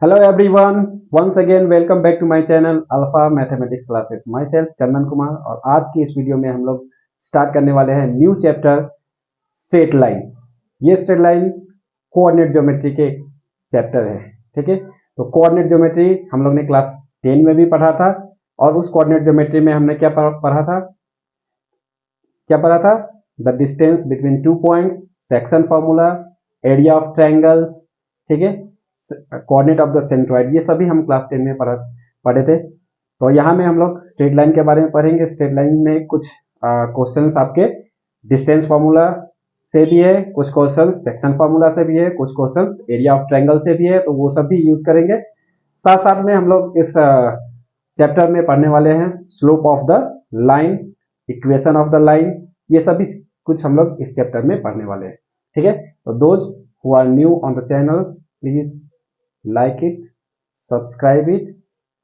Hello everyone, once again welcome back to my channel Alpha Mathematics Classes. Myself Chandan Kumar और आज की इस video में हम लोग स्टार्ट करने वाले हैं न्यू चैप्टर स्ट्रेट लाइन। ये स्ट्रेट लाइन कोऑर्डिनेट ज्योमेट्री के चैप्टर है, ठीक है। तो कोऑर्डिनेट ज्योमेट्री हम लोग ने क्लास 10 में भी पढ़ा था और उस कोऑर्डिनेट ज्योमेट्री में हमने क्या पढ़ा था the distance between two points, section formula, area of triangles, ठीक है, कोऑर्डिनेट ऑफ द सेंट्रॉइड, ये सभी हम क्लास 10 में पढ़े थे। तो यहाँ में हम लोग स्ट्रेट लाइन के बारे में पढ़ेंगे। स्ट्रेट लाइन में कुछ क्वेश्चंस आपके डिस्टेंस फार्मूला से भी है, कुछ क्वेश्चंस सेक्शन फार्मूला से भी है, कुछ क्वेश्चंस एरिया ऑफ ट्रायंगल से भी है, तो वो सब भी यूज करेंगे। साथ साथ में हम लोग इस चैप्टर में पढ़ने वाले हैं slope of the line, equation of the line, ये सभी कुछ हम लोग इस चैप्टर में पढ़ने वाले हैं, ठीक है। तो those who are new on the channel, please like it, subscribe it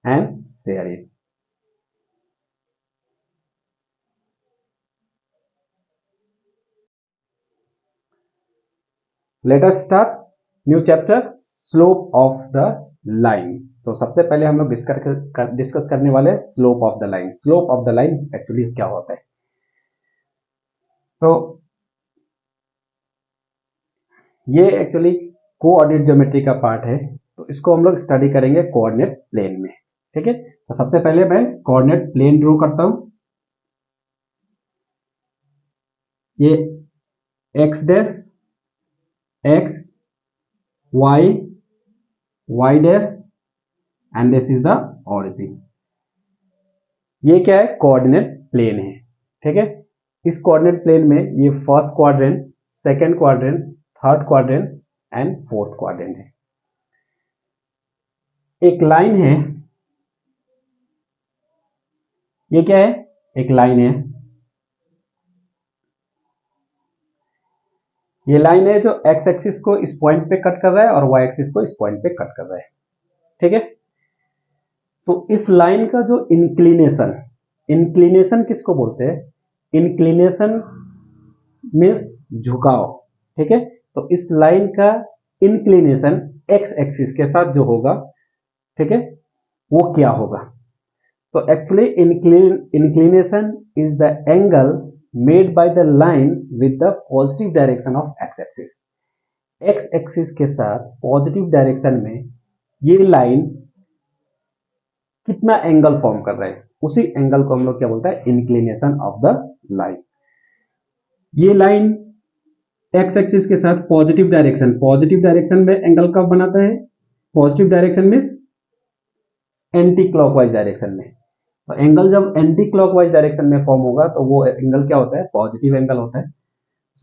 and share it. Let us start new chapter slope of the line. तो सबसे पहले हम लोग डिस्कस करने वाले हैं slope of the line. Slope of the line actually क्या होता है? तो ये एक्चुअली कोऑर्डिनेट ज्योमेट्री का पार्ट है, तो इसको हम लोग स्टडी करेंगे कोऑर्डिनेट प्लेन में, ठीक है। तो सबसे पहले मैं कोऑर्डिनेट प्लेन ड्रॉ करता हूं। ये x dash, x, y, y dash and this is the origin. ये क्या है? कोऑर्डिनेट प्लेन है, ठीक है। इस कोऑर्डिनेट प्लेन में ये first quadrant, second quadrant, third quadrant and fourth quadrant है। एक लाइन है, ये क्या है? एक लाइन है। ये लाइन है जो एक्स एक्सिस को इस पॉइंट पे कट कर रहा है और वाई एक्सिस को इस पॉइंट पे कट कर रहा है, ठीक है। तो इस लाइन का जो इंक्लिनेशन, इंक्लिनेशन किसको बोलते हैं? इंक्लिनेशन मीन्स झुकाव, ठीक है। तो इस लाइन का इंक्लिनेशन एक्स एक्सिस के साथ जो होगा, ठीक है, वो क्या होगा? तो actually inclination is the angle made by the line with the positive direction of x axis. X axis के साथ पॉजिटिव डायरेक्शन में ये लाइन कितना एंगल फॉर्म कर रहा है, उसी एंगल को हम लोग क्या बोलते हैं? Inclination of the line. ये लाइन एक्स एक्सिस के साथ पॉजिटिव डायरेक्शन में एंगल कब बनाता है? पॉजिटिव डायरेक्शन में एंटी क्लॉकवाइज डायरेक्शन में। तो एंगल जब एंटी क्लॉकवाइज डायरेक्शन में फॉर्म होगा तो वो एंगल क्या होता है? पॉजिटिव एंगल होता है।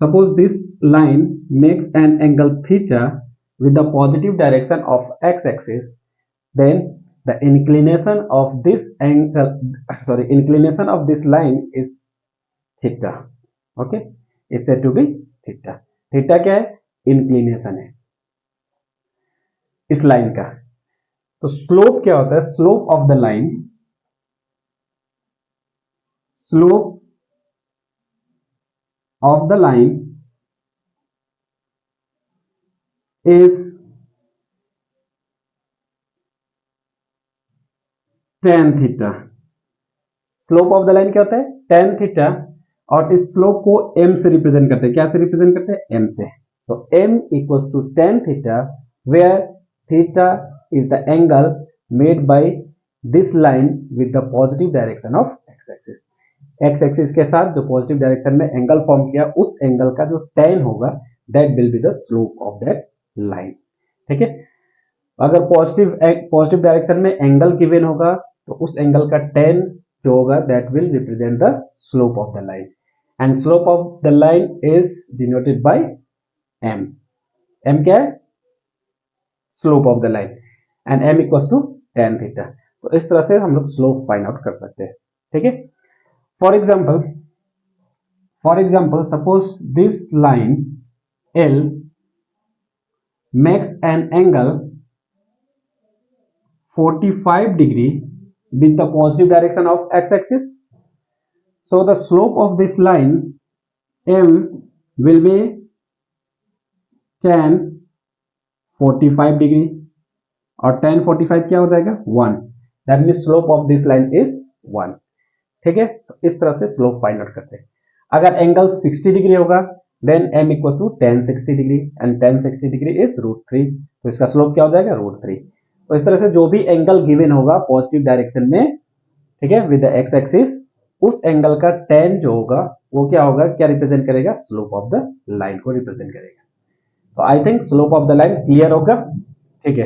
Suppose this line makes an angle theta with the positive direction of x axis, then the inclination of this line is theta. Okay, is said to be theta. Theta क्या है? Inclination है इस line का। तो slope क्या होता है? Slope of the line, slope of the line is tan theta. Slope of the line क्या होता है? tan theta. और इस स्लोप को m से रिप्रेजेंट करते हैं। क्या से रिप्रेजेंट करते हैं? m से। तो m equals to tan theta, where theta is the angle made by this line with the positive direction of x axis. X axis के साथ जो पॉजिटिव डायरेक्शन में एंगल फॉर्म किया, उस एंगल का जो tan होगा, that will be the slope of that line, ठीक है। अगर पॉजिटिव डायरेक्शन में एंगल गिवन होगा तो उस एंगल का tan जो होगा, that will represent the slope of the line, and slope of the line is denoted by m। m क्या है? Slope of the line, and m equals to tan theta. तो इस तरह से हम लोग स्लोप फाइंड आउट कर सकते हैं, ठीक है। For example suppose this line L makes an angle 45 degree with the positive direction of x-axis. So the slope of this line M will be tan 45 degree. और tan 45 क्या हो जाएगा 1, that mean slope of this line is 1। ठीक है, तो इस तरह से स्लोप फाइंड आउट करते हैं। अगर एंगल 60 डिग्री होगा then m equals to tan 60 degree and tan 60 degree is √3, तो इसका स्लोप क्या हो जाएगा √3। तो इस तरह से जो भी एंगल गिवन होगा पॉजिटिव डायरेक्शन में, ठीक है, विद द एक्स एक्सिस, उस एंगल का tan जो होगा वो क्या होगा, क्या रिप्रेजेंट करेगा, स्लोप ऑफ द लाइन को रिप्रेजेंट करेगा। तो I think slope of the line clear होगा। ठीक है,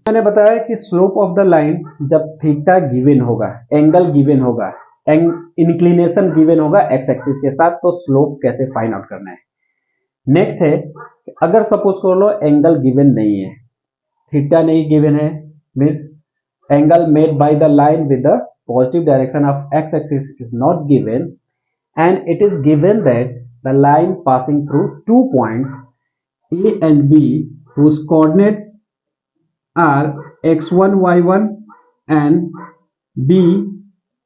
मैंने बताया कि स्लोप ऑफ द लाइन जब थीटा गिवन होगा, एंगल गिवन होगा, इंक्लिनेशन गिवन होगा एक्स एक्सिस के साथ, तो स्लोप कैसे फाइंड आउट करना है। नेक्स्ट है, अगर सपोज कर लो एंगल गिवन नहीं है, थीटा नहीं गिवन है, means angle made by the line with the positive direction of x axis is not given, and it is given that the line passing through 2 points A and B whose coordinates are x1 y1 and B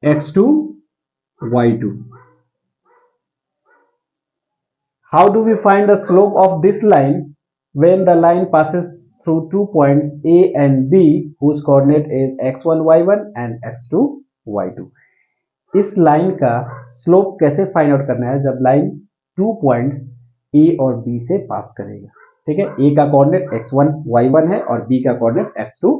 x2 y2. How do we find the slope of this line when the line passes through 2 points A and B whose coordinate is x1 y1 and x2 y2? इस line का slope कैसे find out करना है जब line 2 points ए और B से pass करेगा। ठीक है, ए का कोऑर्डिनेट x1 y1 है और बी का कोऑर्डिनेट x2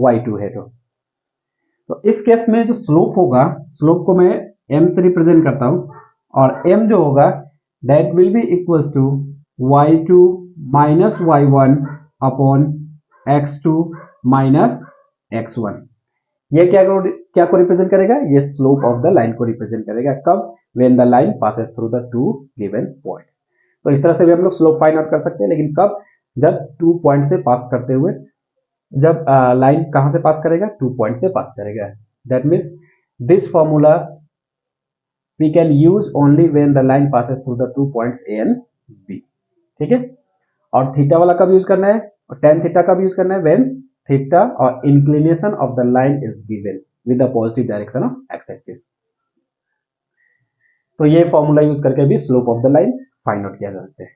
y2 है। तो इस केस में जो स्लोप होगा, स्लोप को मैं m से रिप्रेजेंट करता हूं, और m जो होगा that will be equals to y2 minus y1 upon x2 minus x1। ये क्या को रिप्रेजेंट करेगा, ये स्लोप ऑफ द लाइन को रिप्रेजेंट करेगा। कब, when the line passes through the 2 given points. तो इस तरह से भी हम लोग स्लोप फाइंड आउट कर सकते हैं, लेकिन कब, जब 2 पॉइंट से पास करते हुए, जब लाइन कहां से पास करेगा, 2 पॉइंट से पास करेगा। That means this formula we can use only when the line passes through the 2 points A and B. ठीक है, और थीटा वाला कब यूज करना है, और tan थीटा कब यूज करना है, when theta or inclination of the line is given with the positive direction of x axis। तो ये फॉर्मूला यूज करके भी slope of the line find out किया जा सकता है।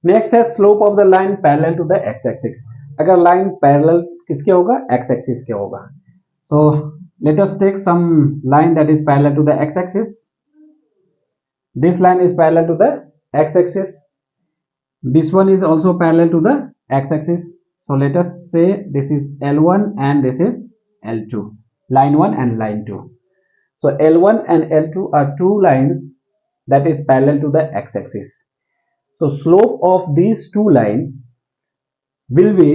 नेक्स्ट है slope of the line parallel to the x axis. अगर लाइन पैरेलल किसके होगा, एक्स एक्सिस के होगा। तो let us take some line that is parallel to the x axis. This line is parallel to the x axis, this one is also parallel to the x-axis, so let us say this is L1 and this is L2, line 1 and line 2. So L1 and L2 are two lines that is parallel to the x-axis. So slope of these two lines will be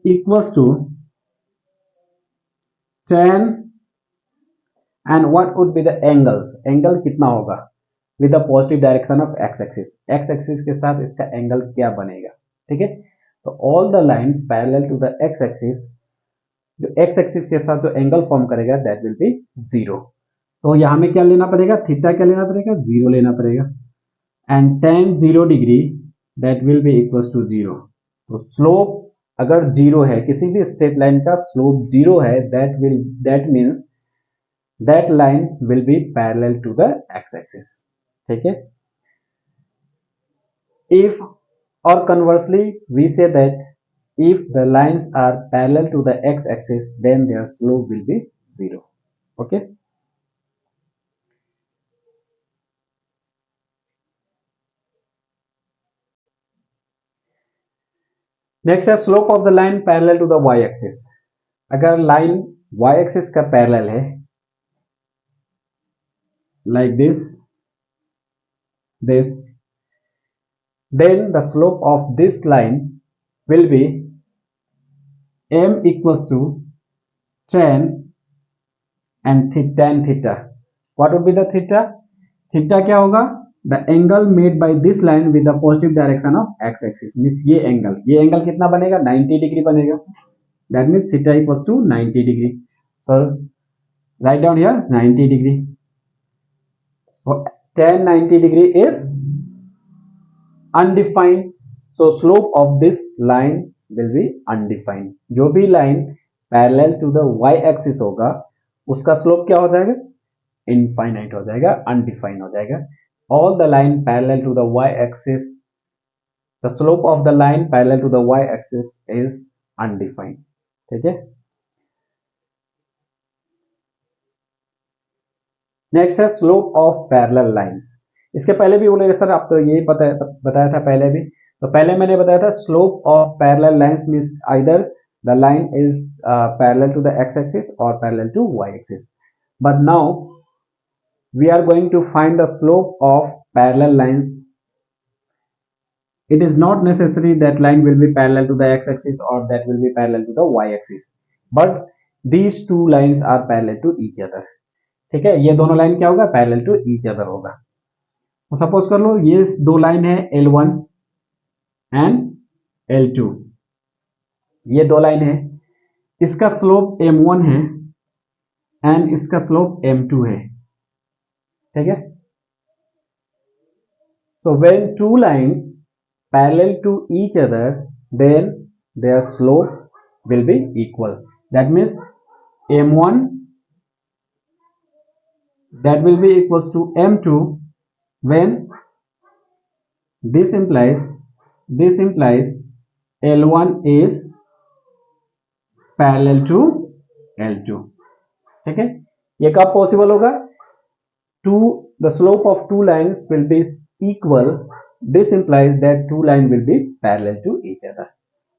equals to tan, and what would be the angles, angle कितना होगा with the positive direction of x axis, x axis के साथ इसका angle क्या बनेगा। ठीक है, तो all the lines parallel to the x axis, जो x axis के साथ जो एंगल फॉर्म करेगा that will be 0। तो यहां में क्या लेना पड़ेगा, थीटा क्या लेना पड़ेगा, 0 लेना पड़ेगा, and tan 0 degree that will be equals to 0। तो स्लोप अगर 0 है, किसी भी स्ट्रेट लाइन का स्लोप 0 है, that means that line will be parallel to the x axis। ठीक है, if or conversely we say that if the lines are parallel to the x axis then their slope will be 0। okay, next है slope of the line parallel to the y axis। अगर line y axis का parallel है like this, then the slope of this line will be m equals to tan and tan theta। what would be the theta, theta क्या होगा, the angle made by this line with the positive direction of x axis, means ये angle कितना बनेगा, 90 degree बनेगा। that means theta equals to 90 degree। so write down here 90 degree। so tan 90 degree is undefined, so slope of this line will be undefined। जो भी line parallel to the y axis होगा उसका slope क्या हो जाएगा, infinite हो जाएगा, undefined हो जाएगा। All the line parallel to the y axis the slope of the line parallel to the y axis is undefined. ठीक है, नेक्स्ट है स्लोप ऑफ पैरेलल लाइंस। इसके पहले भी बोले सर आप तो यही बताया था पहले भी, तो पहले मैंने बताया था slope of parallel lines means either the line is parallel to the x axis और parallel to y axis, but now we are going to find the slope of parallel lines. It is not necessary that line will be parallel to the x-axis or that will be parallel to the y-axis, but these two lines are parallel to each other. ठीक है, ये दोनों line क्या होगा, parallel to each other होगा। तो suppose कर लो ये दो लाइन है L1 एंड L2, ये दो लाइन है, इसका स्लोप M1 है एंड इसका स्लोप M2 है। ठीक है, so when two lines parallel to each other then their slope will be equal. That means M1 that will be equals to M2 when this implies L1 is parallel to L2। ठीक है, ये कब possible होगा, the slope of two lines will be equal, this implies that two lines will be parallel to each other,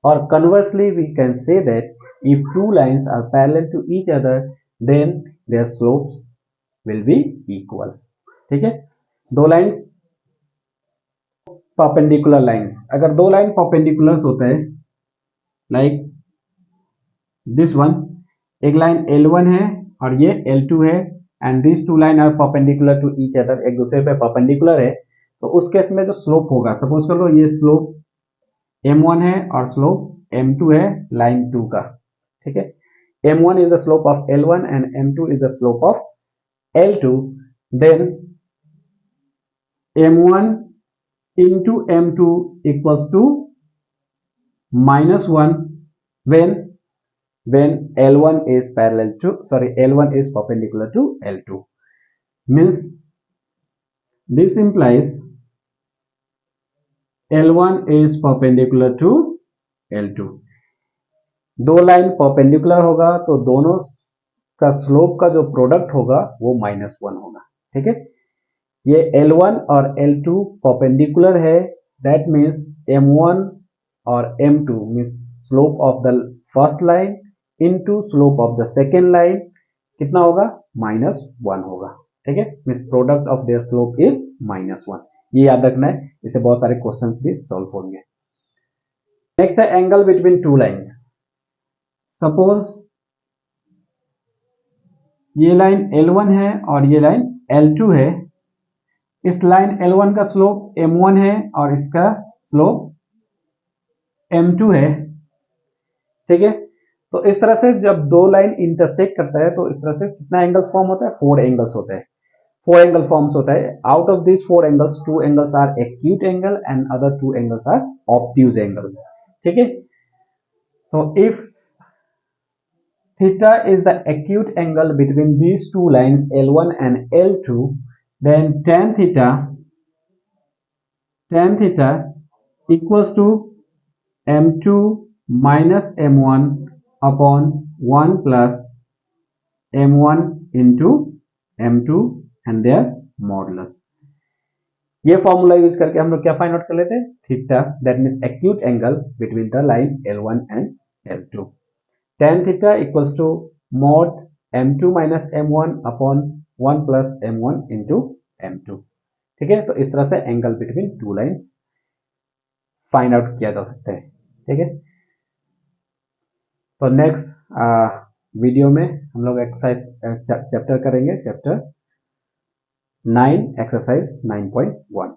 or conversely we can say that if two lines are parallel to each other then their slopes will be equal। ठीक है, दो lines perpendicular lines, अगर दो line perpendiculars होता है like this one, एक line L1 है और ये L2 है and this two line are perpendicular to each other, एक दूसरे पे परपेंडिकुलर है, तो उस केस में जो स्लोप होगा, सपोज कर लो ये स्लोप M1 है और स्लोप M2 है लाइन 2 का। ठीक है, M1 is the slope of L1 and M2 is the slope of L2, then M1 into M2 equals to -1 when L1 is perpendicular to L2, means this implies L1 is perpendicular to L2। दो line perpendicular होगा तो दोनों का slope का जो product होगा वो -1 होगा। ठीक है, ये L1 और L2 परपेंडिकुलर है, दैट मीन्स M1 और M2 means slope of the first line into slope of the second line कितना होगा, -1 होगा। ठीक है, means product of their slope is -1, ये याद रखना है, इससे बहुत सारे क्वेश्चंस भी सॉल्व होंगे। नेक्स्ट है angle between two lines. Suppose ये लाइन L1 है और ये लाइन L2 है, इस लाइन L1 का स्लोप M1 है और इसका स्लोप M2 है। ठीक है, तो इस तरह से जब दो लाइन इंटरसेक्ट करता है तो इस तरह से कितना एंगल्स फॉर्म होता है, 4 एंगल्स होते हैं, 4 एंगल फॉर्म्स होता है। Out of this 4 angles 2 angles are acute angle and other 2 angles are obtuse angles. ठीक है, तो if theta is the acute angle between these two lines L1 and L2, then tan theta equals to M2 minus M1 upon 1 plus M1 into M2 and their modulus। ये formula use करके हम लोग क्या find out कर लेते हैं, theta, that means acute angle between the line L1 and L2। tan theta equals to mod M2 minus M1 upon 1 plus M1 into M2। ठीक है, तो इस तरह से angle between two lines find out किया जा सकता है। ठीक है, तो नेक्स्ट वीडियो में हम लोग एक्सरसाइज चैप्टर करेंगे, चैप्टर 9 एक्सरसाइज 9.1।